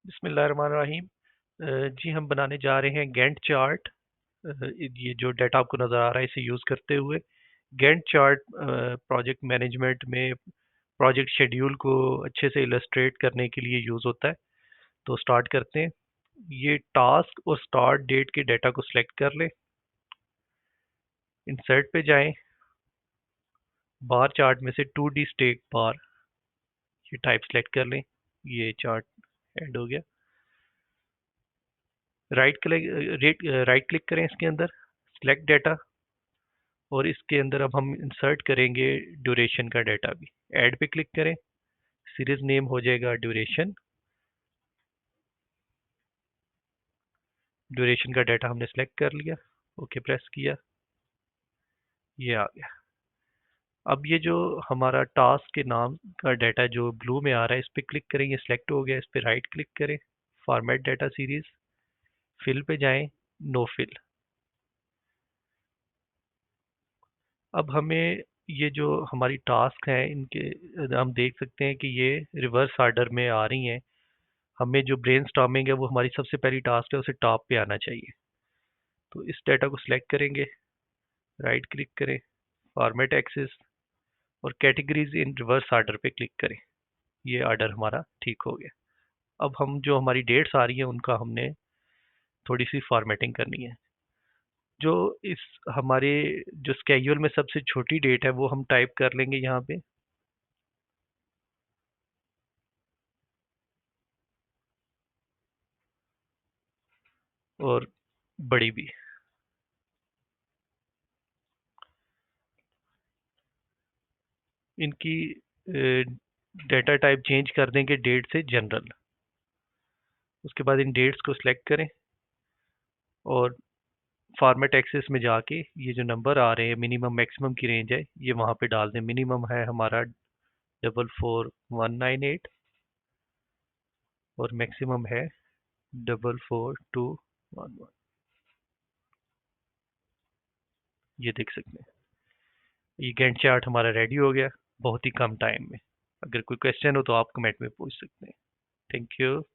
बिस्मिल्लाहिर्रहमानिर्रहीम। जी हम बनाने जा रहे हैं गैंट चार्ट। ये जो डाटा आपको नज़र आ रहा है इसे यूज़ करते हुए गैंट चार्ट प्रोजेक्ट मैनेजमेंट में प्रोजेक्ट शेड्यूल को अच्छे से इलस्ट्रेट करने के लिए यूज़ होता है। तो स्टार्ट करते हैं। ये टास्क और स्टार्ट डेट के डाटा को सिलेक्ट कर लें। इंसर्ट पे जाएं, बार चार्ट में से 2D स्टेक बार ये टाइप सेलेक्ट कर लें। ये चार्ट ऐड हो गया। राइट क्लिक करें इसके अंदर, सिलेक्ट डाटा, और इसके अंदर अब हम इंसर्ट करेंगे ड्यूरेशन का डाटा भी। ऐड पे क्लिक करें, सीरीज नेम हो जाएगा ड्यूरेशन। ड्यूरेशन का डाटा हमने सेलेक्ट कर लिया, ओके प्रेस किया, ये आ गया। अब ये जो हमारा टास्क के नाम का डाटा जो ब्लू में आ रहा है इस पे क्लिक करें, ये सिलेक्ट हो गया। इस पे राइट क्लिक करें, फॉर्मेट डाटा सीरीज, फिल पे जाएं, नो फिल। अब हमें ये जो हमारी टास्क हैं इनके हम देख सकते हैं कि ये रिवर्स ऑर्डर में आ रही हैं। हमें जो ब्रेनस्टॉर्मिंग है वो हमारी सबसे पहली टास्क है, उसे टॉप पे आना चाहिए। तो इस डाटा को सिलेक्ट करेंगे, राइट क्लिक करें, फॉर्मेट एक्सेस, और कैटेगरीज इन रिवर्स ऑर्डर पे क्लिक करें। ये ऑर्डर हमारा ठीक हो गया। अब हम जो हमारी डेट्स आ रही हैं उनका हमने थोड़ी सी फॉर्मेटिंग करनी है। जो इस हमारे जो स्केड्यूल में सबसे छोटी डेट है वो हम टाइप कर लेंगे यहाँ पे, और बड़ी भी। इनकी डेटा टाइप चेंज कर देंगे डेट से जनरल। उसके बाद इन डेट्स को सिलेक्ट करें और फॉर्मेट एक्सेस में जाके ये जो नंबर आ रहे हैं मिनिमम मैक्सिमम की रेंज है ये वहाँ पे डाल दें। मिनिमम है हमारा 44198 और मैक्सिमम है 44211। ये देख सकते हैं, ये गैंट चार्ट हमारा रेडी हो गया बहुत ही कम टाइम में। अगर कोई क्वेश्चन हो तो आप कमेंट में पूछ सकते हैं। Thank you.